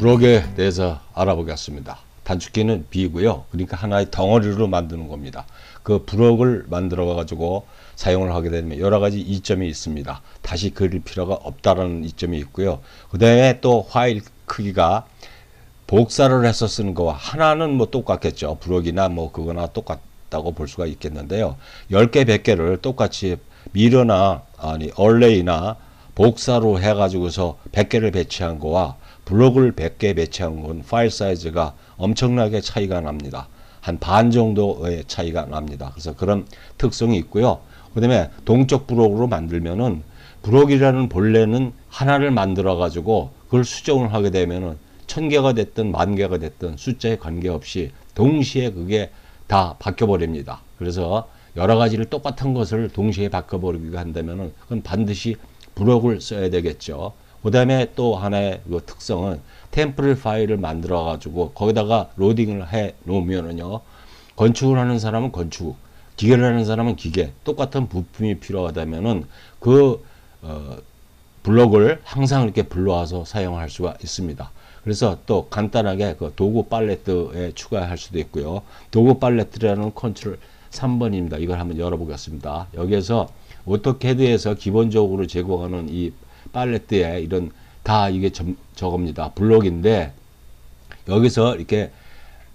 브록에 대해서 알아보겠습니다. 단축키는 B고요. 그러니까 하나의 덩어리로 만드는 겁니다. 그 브록을 만들어 가지고 사용을 하게 되면 여러 가지 이점이 있습니다. 다시 그릴 필요가 없다라는 이점이 있고요. 그 다음에 또 파일 크기가 복사를 해서 쓰는 거와 하나는 뭐 똑같겠죠. 브록이나 뭐 그거나 똑같다고 볼 수가 있겠는데요. 10개, 100개를 똑같이 미러나 아니 얼레이나 복사로 해가지고서 100개를 배치한 거와 블록을 100개 배치한 건 파일 사이즈가 엄청나게 차이가 납니다. 한 반 정도의 차이가 납니다. 그래서 그런 특성이 있고요. 그 다음에 동적 브록으로 만들면은 브록이라는 본래는 하나를 만들어 가지고 그걸 수정을 하게 되면은 1000개가 됐든 10,000개가 됐든 숫자에 관계없이 동시에 그게 다 바뀌어 버립니다. 그래서 여러 가지를 똑같은 것을 동시에 바꿔 버리게 한다면은 그건 반드시 브록을 써야 되겠죠. 그 다음에 또 하나의 그 특성은 템플릿 파일을 만들어 가지고 거기다가 로딩을 해 놓으면은요, 건축을 하는 사람은 건축, 기계를 하는 사람은 기계, 똑같은 부품이 필요하다면은 그 블록을 항상 이렇게 불러와서 사용할 수가 있습니다. 그래서 또 간단하게 그 도구 팔레트에 추가할 수도 있고요. 도구 팔레트라는 컨트롤 3번입니다. 이걸 한번 열어보겠습니다. 여기에서 오토캐드에서 기본적으로 제공하는 이 팔레트에 이런 다 이게 저겁니다. 블록인데 여기서 이렇게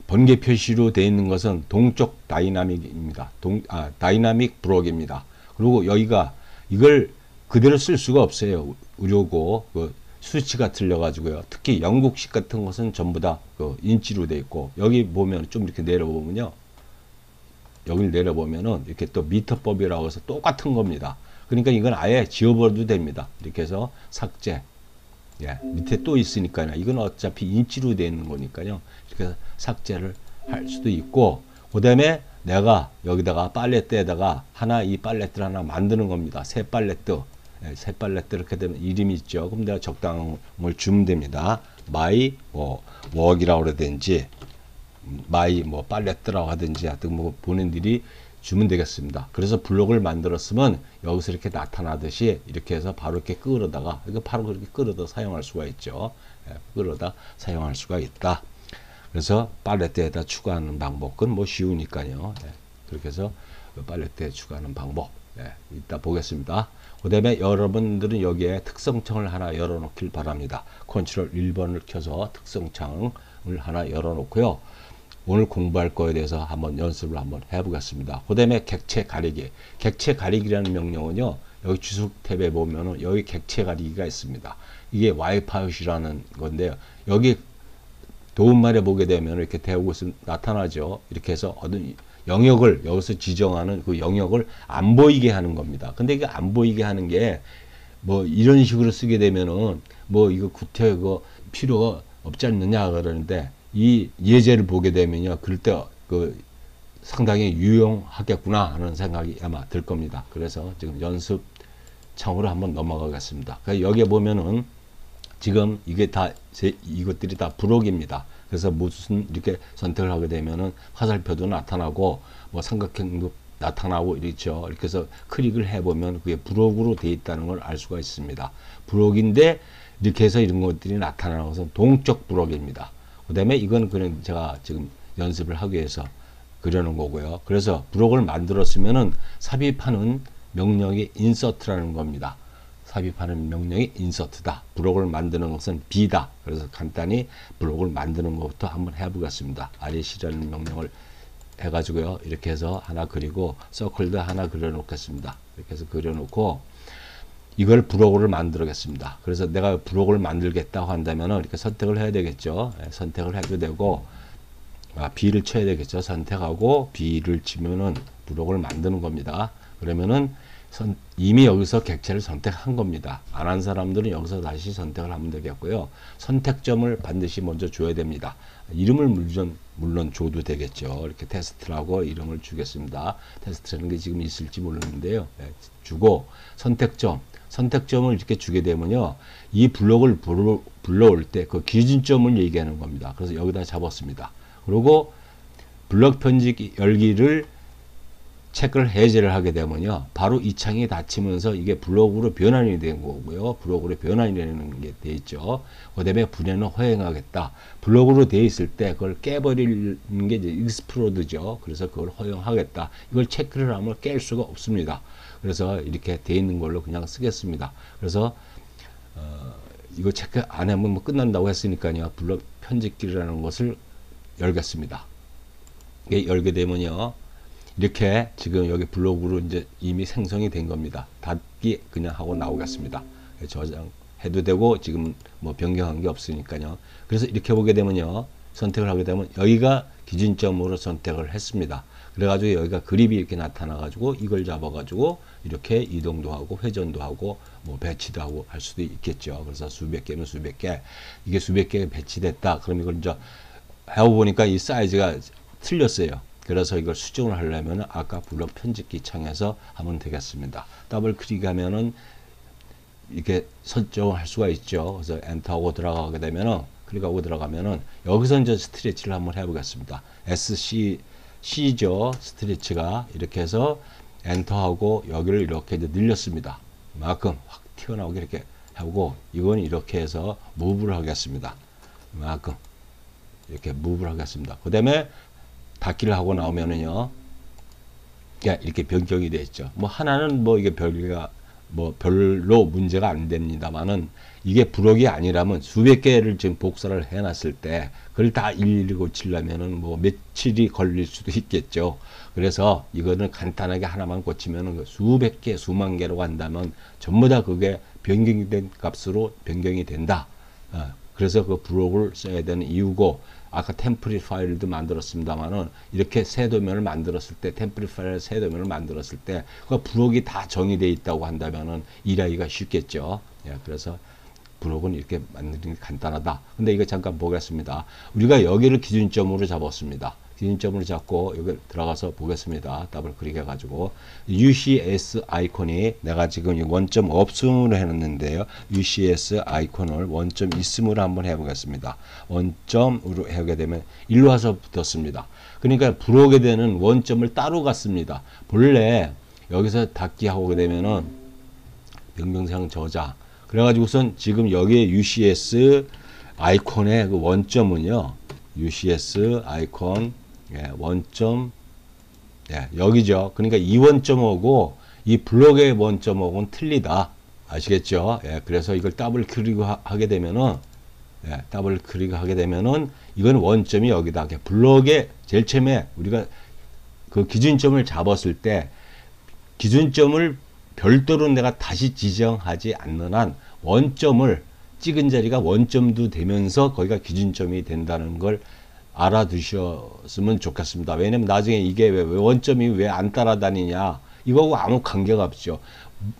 번개 표시로 되어 있는 것은 동적 다이나믹입니다. 다이나믹 브록입니다. 그리고 여기가 이걸 그대로 쓸 수가 없어요. 의료고 그 수치가 틀려가지고요. 특히 영국식 같은 것은 전부 다 그 인치로 되어 있고, 여기 보면 좀 이렇게 내려보면요, 여기를 내려보면은 이렇게 또 미터법이라고 해서 똑같은 겁니다. 그러니까 이건 아예 지워버려도 됩니다. 이렇게 해서 삭제. 예, 밑에 또 있으니까요. 이건 어차피 인치로 되어 있는 거니까요. 이렇게 해서 삭제를 할 수도 있고, 그 다음에 내가 여기다가 팔레트에다가 이 팔레트를 하나 만드는 겁니다. 새 팔레트. 예, 새 팔레트 이렇게 되면 이름이 있죠. 그럼 내가 적당한 걸 주면 됩니다. 마이 웍이라고 그러든지 마이 팔레트라고 하든지 하여튼 본인들이 주면 되겠습니다. 그래서 블록을 만들었으면 여기서 이렇게 나타나듯이 이렇게 해서 바로 이렇게 끌어다가 이거 바로 그렇게 끌어다 사용할 수가 있죠. 예, 끌어다 사용할 수가 있다. 그래서 팔레트에다 추가하는 방법은 쉬우니까요. 예, 그렇게 해서 팔레트에 추가하는 방법 이따 보겠습니다. 그 다음에 여러분들은 여기에 특성창을 하나 열어놓길 바랍니다. 컨트롤 1번을 켜서 특성창을 하나 열어놓고요. 오늘 공부할 거에 대해서 한번 연습을 한번 해보겠습니다. 그 다음에 객체 가리기. 객체 가리기라는 명령은요, 여기 주석 탭에 보면은 여기 객체 가리기가 있습니다. 이게 와이파웃이라는 건데요. 여기 도움말에 보게 되면 이렇게 대고 있으면 나타나죠. 이렇게 해서 어떤 영역을 여기서 지정하는 그 영역을 안 보이게 하는 겁니다. 근데 이게 안 보이게 하는 게 이런 식으로 쓰게 되면은 이거 구태 이거 필요가 없지 않느냐 그러는데, 이 예제를 보게 되면요, 그럴 때 상당히 유용하겠구나 하는 생각이 아마 들 겁니다. 그래서 지금 연습 창으로 한번 넘어가겠습니다. 여기에 보면은 지금 이게 이것들이 다 브록입니다. 그래서 무슨 이렇게 선택을 하게 되면은 화살표도 나타나고 삼각형도 나타나고 이렇죠. 이렇게 해서 클릭을 해보면 그게 브록으로 되어 있다는 걸 알 수가 있습니다. 브록인데 이렇게 해서 이런 것들이 나타나는 것은 동적 브록입니다. 그 다음에 이건 그냥 제가 지금 연습을 하기 위해서 그려놓은 거고요. 그래서 브록을 만들었으면은 삽입하는 명령이 insert라는 겁니다. 삽입하는 명령이 insert다. 브록을 만드는 것은 B다. 그래서 간단히 브록을 만드는 것부터 한번 해보겠습니다. REC라는 명령을 해가지고요. 이렇게 해서 하나 그리고 서클도 하나 그려놓겠습니다. 이렇게 해서 그려놓고 이걸 브록을 만들겠습니다. 그래서 내가 브록을 만들겠다고 한다면 이렇게 선택을 해야 되겠죠. 선택을 해도 되고, B를 쳐야 되겠죠. 선택하고 B를 치면은 브록을 만드는 겁니다. 그러면은 이미 여기서 객체를 선택한 겁니다. 안 한 사람들은 여기서 다시 선택을 하면 되겠고요. 선택점을 반드시 먼저 줘야 됩니다. 이름을 물론 줘도 되겠죠. 이렇게 테스트라고 이름을 주겠습니다. 테스트라는 게 지금 있을지 모르는데요. 주고 선택점을 이렇게 주게 되면요, 이 블록을 불러올 때 그 기준점을 얘기하는 겁니다. 그래서 여기다 잡았습니다. 그리고 블록 편집 열기를 체크를 해제를 하게 되면요, 바로 이 창이 닫히면서 이게 블록으로 변환이 된 거고요. 블록으로 변환이 되는 게 돼 있죠. 그 다음에 분해는 허용하겠다. 블록으로 돼 있을 때 그걸 깨버리는 게 이제 익스플로드죠. 그래서 그걸 허용하겠다. 이걸 체크를 하면 깰 수가 없습니다. 그래서 이렇게 돼 있는 걸로 그냥 쓰겠습니다. 그래서 이거 체크 안 하면 뭐 끝난다고 했으니까요, 블록 편집기라는 것을 열겠습니다. 이게 열게 되면요, 이렇게 지금 여기 블록으로 이제 이미 생성이 된 겁니다. 닫기 그냥 하고 나오겠습니다. 저장해도 되고 지금 뭐 변경한 게 없으니까요. 그래서 이렇게 보게 되면요, 선택을 하게 되면 여기가 기준점으로 선택을 했습니다. 그래가지고 여기가 그립이 이렇게 나타나가지고 이걸 잡아가지고 이렇게 이동도 하고 회전도 하고 뭐 배치도 하고 할 수도 있겠죠. 그래서 수백 개면 수백 개, 이게 수백 개 배치됐다. 그럼 이걸 이제 해보니까 이 사이즈가 틀렸어요. 그래서 이걸 수정을 하려면 아까 블록 편집기 창에서 하면 되겠습니다. 더블 클릭하면은 이렇게 설정을 할 수가 있죠. 그래서 엔터하고 들어가게 되면은, 클릭하고 들어가면은 여기서 이제 스트레치를 한번 해보겠습니다. C죠. 스트레치가 이렇게 해서 엔터하고 여기를 이렇게 이제 늘렸습니다. 이만큼 확 튀어나오게 이렇게 하고, 이건 이렇게 해서 무브를 하겠습니다. 이만큼 이렇게 무브를 하겠습니다. 그 다음에 닫기를 하고 나오면은요, 이렇게 변경이 되어 있죠. 뭐 하나는 뭐 이게 별로 문제가 안 됩니다만은, 이게 블록이 아니라면 수백 개를 지금 복사를 해놨을 때 그걸 다 일일이 고치려면은 뭐 며칠이 걸릴 수도 있겠죠. 그래서 이거는 간단하게 하나만 고치면은 수백 개, 수만 개로 간다면 전부 다 그게 변경이 된 값으로 변경이 된다. 그래서 그 블록을 써야 되는 이유고, 아까 템플릿 파일도 만들었습니다만은, 이렇게 새 도면을 만들었을 때, 템플릿 파일 새 도면을 만들었을 때, 그 블록이 다 정의되어 있다고 한다면은 일하기가 쉽겠죠. 그래서 블록은 이렇게 만드는 게 간단하다. 근데 이거 잠깐 보겠습니다. 우리가 여기를 기준점으로 잡았습니다. 기준점으로 잡고 여기 들어가서 보겠습니다. 더블 클릭해가지고 UCS 아이콘이, 내가 지금 원점 없음으로 해놨는데요, UCS 아이콘을 원점 있음으로 한번 해보겠습니다. 원점으로 하게 되면 일로 와서 붙었습니다. 그러니까 블록에 되는 원점을 따로 갔습니다. 본래 여기서 닫기 하고 되면은 변경사항 저장, 그래가지고선 지금 여기에 UCS 아이콘의 그 원점은요, UCS 아이콘 원점 여기죠. 그러니까 이 원점하고 이 블록의 원점하고는 틀리다. 아시겠죠? 그래서 이걸 더블 클릭하게 되면은, 더블 클릭하게 되면은 이건 원점이 여기다. 블록의 제일 처음에 우리가 그 기준점을 잡았을 때, 기준점을 별도로 내가 다시 지정하지 않는 한 원점을 찍은 자리가 원점도 되면서 거기가 기준점이 된다는 걸 알아두셨으면 좋겠습니다. 왜냐면 나중에 이게 왜 원점이 왜 안 따라다니냐, 이거하고 아무 관계가 없죠.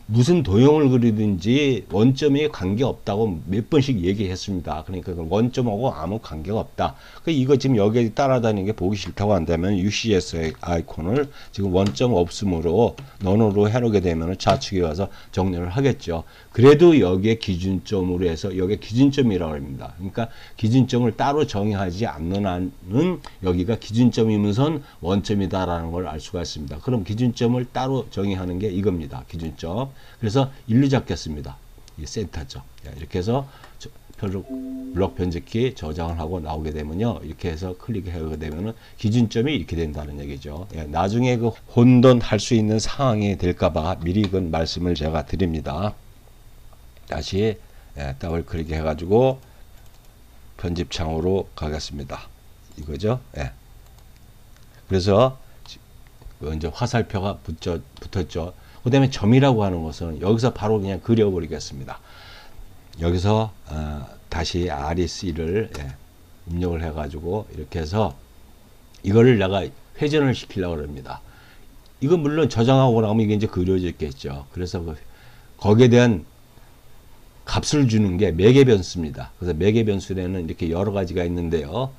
무슨 도형을 그리든지 원점이 관계없다고 몇 번씩 얘기했습니다. 그러니까 원점하고 아무 관계가 없다. 이거 지금 여기에 따라다니는 게 보기 싫다고 한다면 UCS 아이콘을 지금 원점 없음으로 넌으로 해놓게 되면 좌측에 가서 정렬을 하겠죠. 그래도 여기에 기준점으로 해서 여기에 기준점이라고 합니다. 그러니까 기준점을 따로 정의하지 않는 한은 여기가 기준점이면서 원점이다라는 걸 알 수가 있습니다. 그럼 기준점을 따로 정의하는 게 이겁니다. 기준점. 그래서 일로 잡겠습니다. 이 센터죠. 이렇게 해서 블록 편집기 저장을 하고 나오게 되면요, 이렇게 해서 클릭하게 되면은 기준점이 이렇게 된다는 얘기죠. 나중에 그 혼돈할 수 있는 상황이 될까봐 미리 그 말씀을 제가 드립니다. 다시 더블 클릭해 가지고 편집창으로 가겠습니다. 이거죠. 그래서 이제 화살표가 붙었죠. 그 다음에 점이라고 하는 것은 여기서 바로 그냥 그려버리겠습니다. 여기서 다시 REC를 입력을 해가지고 이렇게 해서 이거를 내가 회전을 시키려고 합니다. 이건 물론 저장하고 나면 이게 이제 그려졌겠죠. 그래서 거기에 대한 값을 주는 게 매개 변수입니다. 그래서 매개 변수에는 이렇게 여러 가지가 있는데요,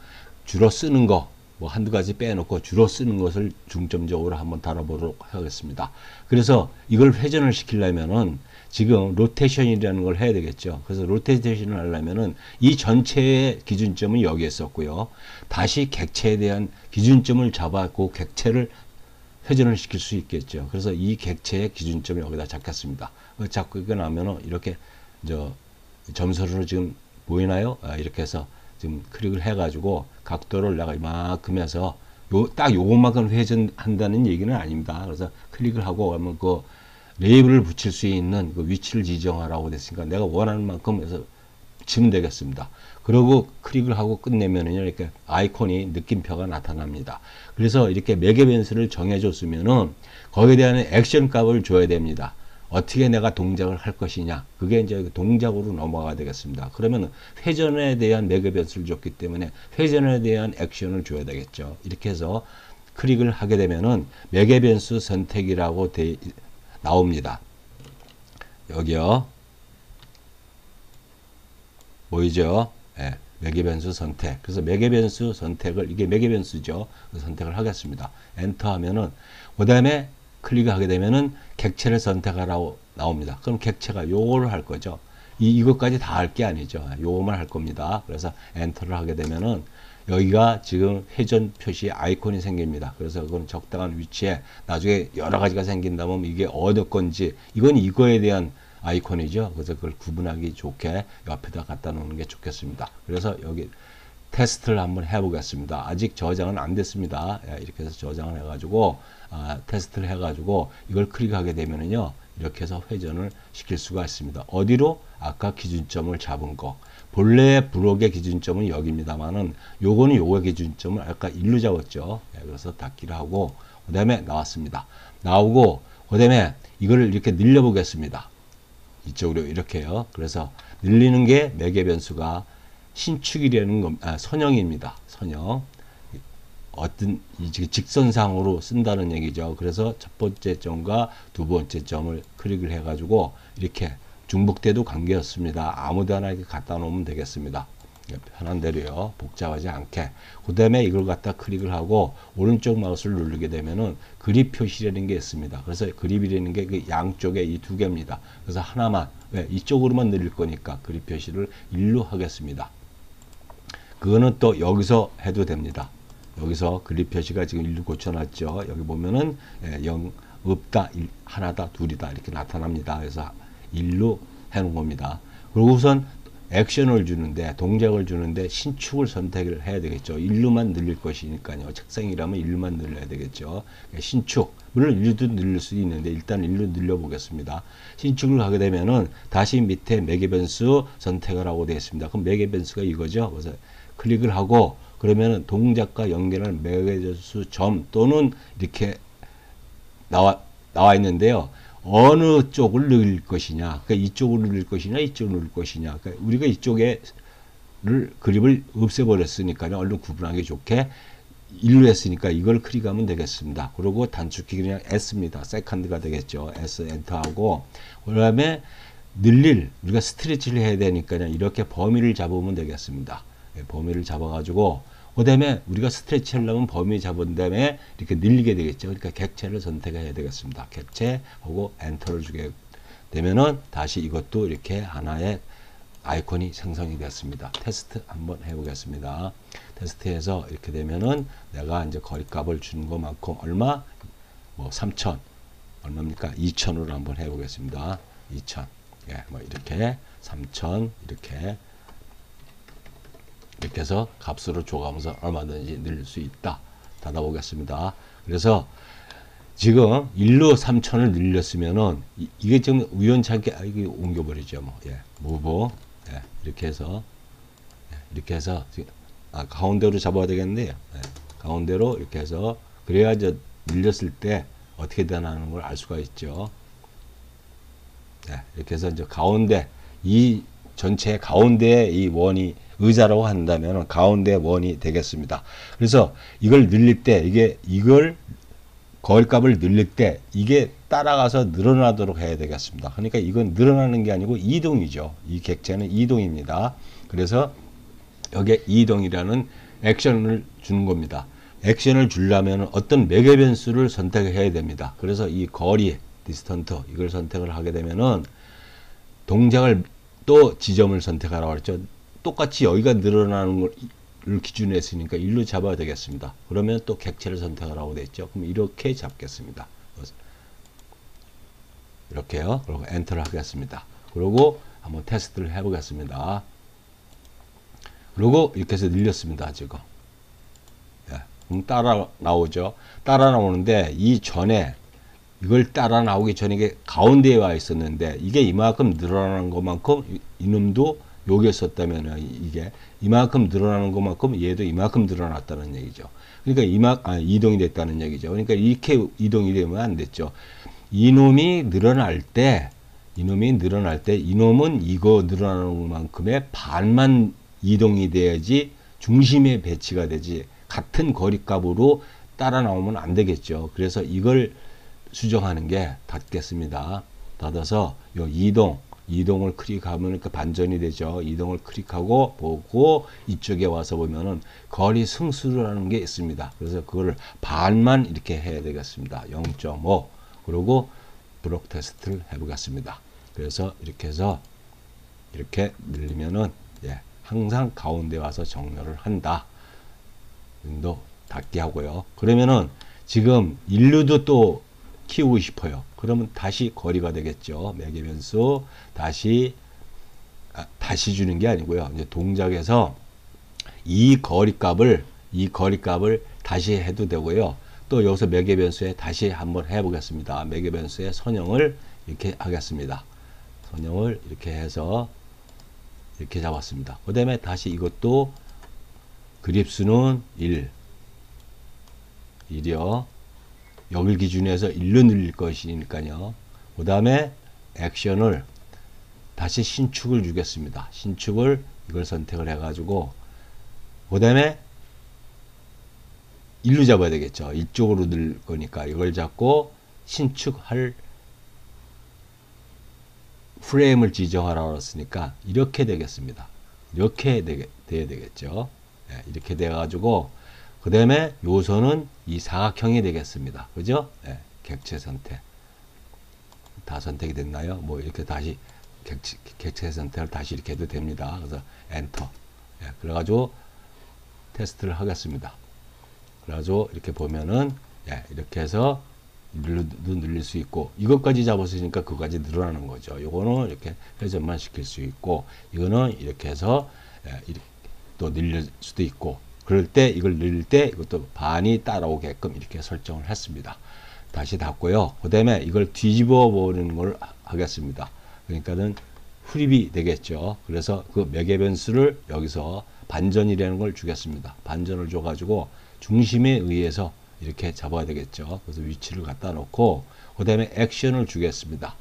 주로 쓰는 거 뭐 한두 가지 빼놓고 주로 쓰는 것을 중점적으로 한번 다뤄보도록 하겠습니다. 그래서 이걸 회전을 시키려면은 지금 로테이션이라는 걸 해야 되겠죠. 그래서 로테이션을 하려면은 이 전체의 기준점은 여기에 있었고요, 다시 객체에 대한 기준점을 잡았고 객체를 회전을 시킬 수 있겠죠. 그래서 이 객체의 기준점을 여기다 잡겠습니다. 잡고 나면은 이렇게 점선으로 지금 보이나요? 이렇게 해서 지금 클릭을 해가지고 각도를 내가 이만큼 해서 딱 요것만큼 회전한다는 얘기는 아닙니다. 그래서 클릭을 하고 하면 그 레이블을 붙일 수 있는 그 위치를 지정하라고 됐으니까 내가 원하는 만큼 해서 치면 되겠습니다. 그리고 클릭을 하고 끝내면은요, 이렇게 아이콘이 느낌표가 나타납니다. 그래서 이렇게 매개 변수를 정해줬으면은 거기에 대한 액션 값을 줘야 됩니다. 어떻게 내가 동작을 할 것이냐. 그게 이제 동작으로 넘어가야 되겠습니다. 그러면 회전에 대한 매개 변수를 줬기 때문에 회전에 대한 액션을 줘야 되겠죠. 이렇게 해서 클릭을 하게 되면은 매개 변수 선택이라고 나옵니다. 여기요. 보이죠? 예, 매개 변수 선택. 그래서 매개 변수 선택을, 이게 매개 변수죠. 선택을 하겠습니다. 엔터 하면은, 그 다음에 클릭하게 되면은 객체를 선택하라고 나옵니다. 그럼 객체가 요거를 할 거죠. 이것까지 다 할 게 아니죠. 요거만 할 겁니다. 그래서 엔터를 하게 되면은 여기가 지금 회전 표시 아이콘이 생깁니다. 그래서 그건 적당한 위치에 나중에 여러 가지가 생긴다면 이게 어느 건지, 이건 이거에 대한 아이콘이죠. 그래서 그걸 구분하기 좋게 옆에다 갖다 놓는 게 좋겠습니다. 그래서 여기 테스트를 한번 해보겠습니다. 아직 저장은 안 됐습니다. 이렇게 해서 저장을 해가지고 테스트를 해가지고 이걸 클릭하게 되면은요, 이렇게 해서 회전을 시킬 수가 있습니다. 어디로? 아까 기준점을 잡은 거. 본래 브록의 기준점은 여기입니다만은 요거는 요거 기준점을 아까 1로 잡았죠. 그래서 닫기를 하고 그 다음에 나왔습니다. 나오고 그 다음에 이거를 이렇게 늘려 보겠습니다. 이쪽으로 이렇게요. 그래서 늘리는 게 매개 변수가 신축이라는 선형입니다. 선형. 어떤 직선상으로 쓴다는 얘기죠. 그래서 첫 번째 점과 두 번째 점을 클릭을 해가지고 이렇게 중복돼도 관계없습니다. 아무데나 이렇게 갖다 놓으면 되겠습니다. 편한 대로요. 복잡하지 않게. 그 다음에 이걸 갖다 클릭을 하고 오른쪽 마우스를 누르게 되면은 그립 표시라는 게 있습니다. 그래서 그립이라는 게 그 양쪽에 이 두 개입니다. 그래서 하나만, 이쪽으로만 늘릴 거니까 그립 표시를 1로 하겠습니다. 그거는 또 여기서 해도 됩니다. 여기서 그립 표시가 지금 1로 고쳐놨죠. 여기 보면은 0 없다, 하나다, 둘이다 이렇게 나타납니다. 그래서 1로 해놓은 겁니다. 그리고 우선 액션을 주는데, 동작을 주는데 신축을 선택을 해야 되겠죠. 1로만 늘릴 것이니까요. 책상이라면 1로만 늘려야 되겠죠. 신축, 물론 1도 늘릴 수 있는데 일단 1로 늘려 보겠습니다. 신축을 하게 되면은 다시 밑에 매개 변수 선택을 하고 되어 있습니다. 그럼 매개 변수가 이거죠. 그래서 클릭을 하고 그러면은 동작과 연결한 매개 변수 점 또는 이렇게 나와 있는데요. 어느 쪽을 늘릴 것이냐, 그러니까 이쪽으로 늘릴 것이냐, 이쪽으로 늘릴 것이냐. 그러니까 우리가 이쪽에 그립을 없애버렸으니까요. 얼른 구분하기 좋게 1로 했으니까 이걸 클릭하면 되겠습니다. 그리고 단축키 그냥 S입니다. 세컨드가 되겠죠. S 엔터하고 그 다음에 늘릴, 우리가 스트레치를 해야 되니까요. 이렇게 범위를 잡으면 되겠습니다. 범위를 잡아가지고 그 다음에 우리가 스트레치 하려면 범위 잡은 다음에 이렇게 늘리게 되겠죠. 그러니까 객체를 선택해야 되겠습니다. 객체하고 엔터를 주게 되면은 다시 이것도 이렇게 하나의 아이콘이 생성이 됐습니다. 테스트 한번 해보겠습니다. 테스트해서 이렇게 되면은 내가 이제 거리값을 주는 것만큼 얼마? 뭐 3,000 얼마입니까? 2,000으로 한번 해보겠습니다. 2,000 뭐 이렇게 3,000 이렇게 해서 값으로 줘가면서 얼마든지 늘릴 수 있다. 닫아보겠습니다. 그래서 지금 1로 3,000을 늘렸으면은 이게 지금 우연찮게 이게 옮겨버리죠. 무브 이렇게 해서 지금 가운데로 잡아야 되겠는데요. 가운데로 이렇게 해서 그래야 이제 늘렸을 때 어떻게 되나는 걸 알 수가 있죠. 이렇게 해서 이제 가운데 이 전체 가운데에 이 원이 의자라고 한다면 가운데 원이 되겠습니다. 그래서 이걸 늘릴 때 이걸 거리값을 늘릴 때 이게 따라가서 늘어나도록 해야 되겠습니다. 그러니까 이건 늘어나는 게 아니고 이동이죠. 이 객체는 이동입니다. 그래서 여기에 이동이라는 액션을 주는 겁니다. 액션을 주려면 어떤 매개 변수를 선택해야 됩니다. 그래서 이 거리, 디스턴트 이걸 선택을 하게 되면은 동작을 또 지점을 선택하라고 했죠. 똑같이 여기가 늘어나는 걸 1을 기준으로 했으니까 1로 잡아야 되겠습니다. 그러면 또 객체를 선택하라고 됐죠. 그럼 이렇게 잡겠습니다. 이렇게요. 그리고 엔터를 하겠습니다. 그리고 한번 테스트를 해보겠습니다. 그리고 이렇게 해서 늘렸습니다. 지금. 예, 그럼 따라 나오죠. 따라 나오는데 이 전에 이걸 따라 나오기 전에 이게 가운데에 와 있었는데 이게 이만큼 늘어나는 것만큼 이놈도 여기에 썼다면 이게 이만큼 늘어나는 것만큼 얘도 이만큼 늘어났다는 얘기죠. 그러니까 이동이 됐다는 얘기죠. 그러니까 이렇게 이동이 되면 안 됐죠. 이놈이 늘어날 때 이놈은 이거 늘어나는 만큼의 반만 이동이 돼야지 중심에 배치가 되지 같은 거리값으로 따라 나오면 안 되겠죠. 그래서 이걸 수정하는 게 닫겠습니다. 닫아서 요 이동을 클릭하면 그 반전이 되죠. 이동을 클릭하고 보고 이쪽에 와서 보면은 거리 승수라는 게 있습니다. 그래서 그거를 반만 이렇게 해야 되겠습니다. 0.5 그리고 브록 테스트를 해보겠습니다. 그래서 이렇게 해서 이렇게 늘리면은 예, 항상 가운데 와서 정렬을 한다. 윈도우 닫기 하고요. 그러면은 지금 인류도 또 키우고 싶어요. 그러면 다시 거리가 되겠죠. 매개 변수 다시 주는 게 아니고요. 이제 동작에서 이 거리값을 다시 해도 되고요. 또 여기서 매개 변수에 다시 한번 해보겠습니다. 매개 변수의 선형을 이렇게 하겠습니다. 선형을 이렇게 해서 이렇게 잡았습니다. 그 다음에 다시 이것도 그립수는 1이요. 여길 기준에서 1로 늘릴 것이니까요. 그 다음에 액션을 다시 신축을 주겠습니다. 신축을 이걸 선택을 해가지고 그 다음에 1로 잡아야 되겠죠. 이쪽으로 늘 거니까 이걸 잡고 신축할 프레임을 지정하라고 했으니까 이렇게 되겠습니다. 이렇게 돼야 되겠죠. 네, 이렇게 돼가지고 그 다음에 요소는 이 사각형이 되겠습니다. 그죠? 네, 객체 선택. 다 선택이 됐나요? 뭐 이렇게 다시 객체 선택을 다시 이렇게 해도 됩니다. 그래서 엔터. 네, 그래가지고 테스트를 하겠습니다. 그래가지고 이렇게 보면은 예, 이렇게 해서 늘릴 수 있고 이것까지 잡았으니까 그것까지 늘어나는 거죠. 요거는 이렇게 회전만 시킬 수 있고 이거는 이렇게 해서 예, 이렇게 또 늘릴 수도 있고 그럴 때 이걸 늘릴 때 이것도 반이 따라오게끔 이렇게 설정을 했습니다. 다시 닫고요. 그 다음에 이걸 뒤집어 보는 걸 하겠습니다. 그러니까는 후립이 되겠죠. 그래서 그 매개 변수를 여기서 반전이라는 걸 주겠습니다. 반전을 줘가지고 중심에 의해서 이렇게 잡아야 되겠죠. 그래서 위치를 갖다 놓고 그 다음에 액션을 주겠습니다.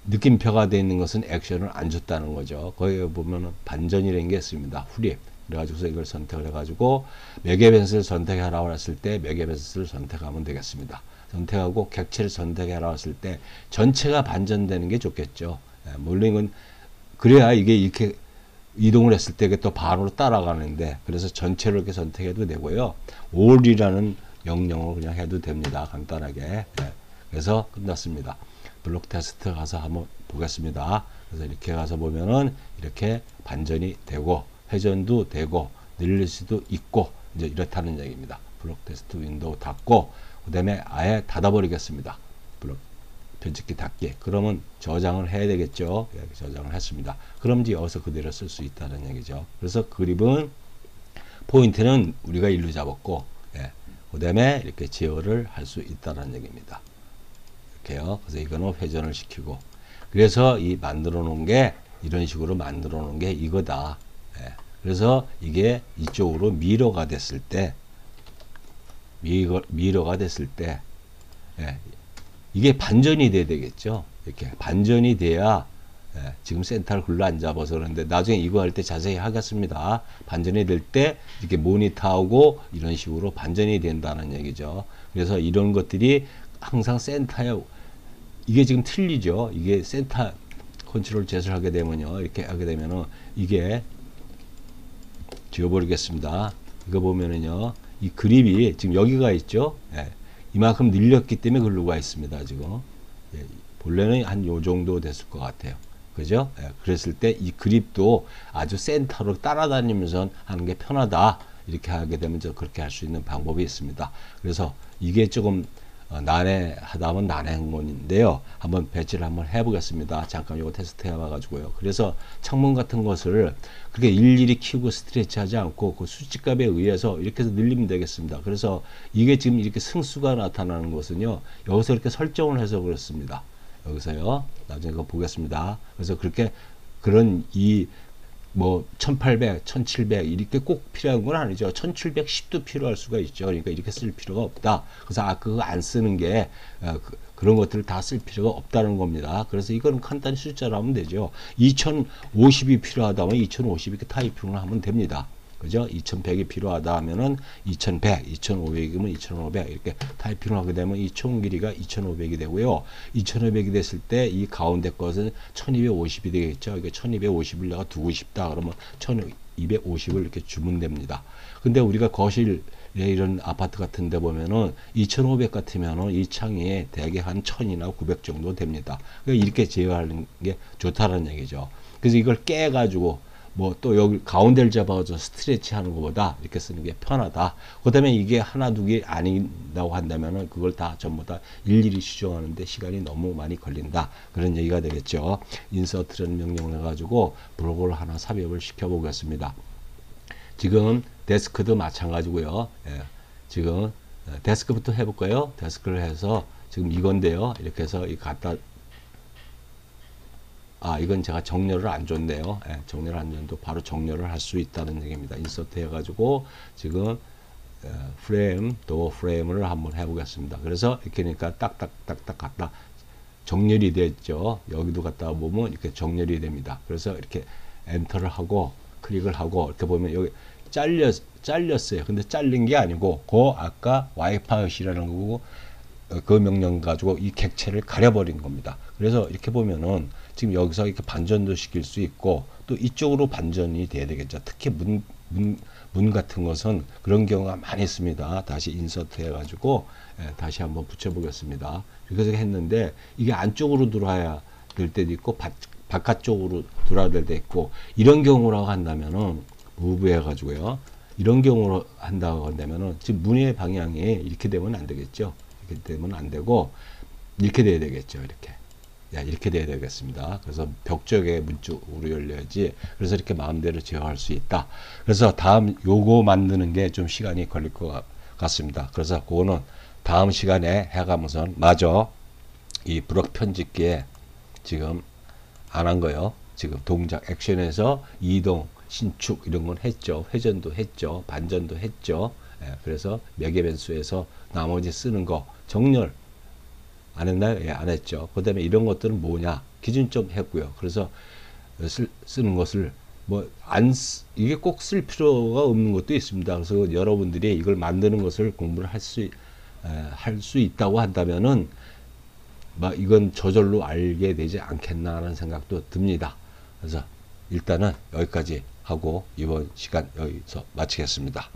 느낌표가 되어 있는 것은 액션을 안 줬다는 거죠. 거기에 보면 반전이라는 게 있습니다. 후립. 그래가지고 이걸 선택을 해가지고 매개 변수를 선택하라고 했을 때 매개 변수를 선택하면 되겠습니다. 선택하고 객체를 선택하라고 했을 때 전체가 반전되는 게 좋겠죠. 물론 이건 그래야 이게 이렇게 이동을 했을 때 또 반으로 따라가는데 그래서 전체를 이렇게 선택해도 되고요. all이라는 명령을 그냥 해도 됩니다. 간단하게. 네. 그래서 끝났습니다. 블록 테스트 가서 한번 보겠습니다. 그래서 이렇게 가서 보면은 이렇게 반전이 되고 회전도 되고 늘릴 수도 있고 이제 이렇다는 얘기입니다. 블록 테스트 윈도우 닫고 그 다음에 아예 닫아버리겠습니다. 블록 편집기 닫기. 그러면 저장을 해야 되겠죠. 이렇게 저장을 했습니다. 그럼 이제 여기서 그대로 쓸 수 있다는 얘기죠. 그래서 그립은 포인트는 우리가 1로 잡았고 예. 그 다음에 이렇게 제어를 할 수 있다는 얘기입니다. 이렇게요. 그래서 이거는 회전을 시키고 그래서 이 만들어 놓은 게 이런 식으로 만들어 놓은 게 이거다. 예. 그래서 이게 이쪽으로 미러가 됐을 때 미러가 됐을 때 예. 이게 반전이 돼야 되겠죠. 이렇게 반전이 돼야 예, 지금 센터를 글로 안 잡아서 그러는데 나중에 이거 할 때 자세히 하겠습니다. 반전이 될 때 이렇게 모니터하고 이런 식으로 반전이 된다는 얘기죠. 그래서 이런 것들이 항상 센터에 이게 지금 틀리죠. 이게 센터 컨트롤 Z를 하게 되면요. 이렇게 하게 되면은 이게 지워버리겠습니다. 이거 보면은요. 이 그립이 지금 여기가 있죠. 예. 이만큼 늘렸기 때문에 글루가 있습니다. 지금 예, 본래는 한 요 정도 됐을 것 같아요. 그죠? 예, 그랬을 때 이 그립도 아주 센터로 따라다니면서 하는 게 편하다. 이렇게 하게 되면 저 그렇게 할 수 있는 방법이 있습니다. 그래서 이게 조금 난해하다면 난해한 건데요. 한번 배치를 한번 해보겠습니다. 잠깐 이거 테스트 해봐가지고요. 그래서 창문 같은 것을 그렇게 일일이 키우고 스트레치하지 않고 그 수치값에 의해서 이렇게 해서 늘리면 되겠습니다. 그래서 이게 지금 이렇게 승수가 나타나는 것은요. 여기서 이렇게 설정을 해서 그렇습니다. 여기서요. 나중에 그거 보겠습니다. 그래서 그렇게 그런 뭐 1800, 1700 이렇게 꼭 필요한 건 아니죠. 1710도 필요할 수가 있죠. 그러니까 이렇게 쓸 필요가 없다. 그래서 그거 안 쓰는 게 그런 것들을 다 쓸 필요가 없다는 겁니다. 그래서 이건 간단히 숫자로 하면 되죠. 2050이 필요하다면 2050 이렇게 타이핑을 하면 됩니다. 그죠? 2100이 필요하다 하면은 2100, 2500이면 2500 이렇게 타이핑을 하게 되면 이 총 길이가 2500이 되고요. 2500이 됐을 때 이 가운데 것은 1250이 되겠죠. 이게 1250을 내가 두고 싶다. 그러면 1250을 이렇게 주면 됩니다. 근데 우리가 거실에 이런 아파트 같은 데 보면은 2500 같으면은 이 창이 대개 한 1000이나 900 정도 됩니다. 그러니까 이렇게 제어하는 게 좋다는 얘기죠. 그래서 이걸 깨가지고 뭐 또 여기 가운데를 잡아서 스트레치 하는 것보다 이렇게 쓰는 게 편하다. 그 다음에 이게 하나 두 개 아닌다고 한다면은 그걸 다 전부 다 일일이 수정하는데 시간이 너무 많이 걸린다. 그런 얘기가 되겠죠. 인서트라는 명령을 해가지고 브로그를 하나 삽입을 시켜 보겠습니다. 지금 데스크도 마찬가지고요. 예, 지금 데스크부터 해볼까요? 데스크를 해서 지금 이건데요. 이렇게 해서 이 갖다 이건 제가 정렬을 안 줬네요. 예, 정렬을 안 줬는데 바로 정렬을 할 수 있다는 얘기입니다. 인서트 해가지고 지금 프레임, 도어 프레임을 한번 해보겠습니다. 그래서 이렇게 하니까 딱딱딱딱 갖다 정렬이 됐죠. 여기도 갖다 보면 이렇게 정렬이 됩니다. 그래서 이렇게 엔터를 하고 클릭을 하고 이렇게 보면 여기 잘렸어요. 근데 잘린 게 아니고 아까 와이파이라는 거고 그 명령 가지고 이 객체를 가려버린 겁니다. 그래서 이렇게 보면은 지금 여기서 이렇게 반전도 시킬 수 있고 또 이쪽으로 반전이 돼야 되겠죠. 특히 문 같은 것은 그런 경우가 많이 있습니다. 다시 인서트 해가지고 다시 한번 붙여보겠습니다. 이렇게 했는데 이게 안쪽으로 들어와야 될 때도 있고 바깥쪽으로 들어와야 될 때도 있고 이런 경우라고 한다면은 무브 해가지고요. 이런 경우로 한다고 한다면은 지금 문의 방향이 이렇게 되면 안 되겠죠. 이렇게 되면 안 되고 이렇게 돼야 되겠죠. 이렇게 돼야 되겠습니다. 그래서 벽 쪽에 문 쪽으로 열려야지. 그래서 이렇게 마음대로 제어할 수 있다. 그래서 다음 요거 만드는 게 좀 시간이 걸릴 것 같습니다. 그래서 그거는 다음 시간에 해가면서 마저 이 브록 편집기에 지금 안 한 거요. 지금 동작 액션에서 이동, 신축 이런 건 했죠. 회전도 했죠. 반전도 했죠. 그래서 매개 변수에서 나머지 쓰는 거 정렬 안 했나요? 예, 안 했죠. 그 다음에 이런 것들은 뭐냐? 기준점 했고요. 그래서 쓰는 것을 이게 꼭 쓸 필요가 없는 것도 있습니다. 그래서 여러분들이 이걸 만드는 것을 공부를 할 수 있다고 한다면은 이건 저절로 알게 되지 않겠나 하는 생각도 듭니다. 그래서 일단은 여기까지 하고 이번 시간 여기서 마치겠습니다.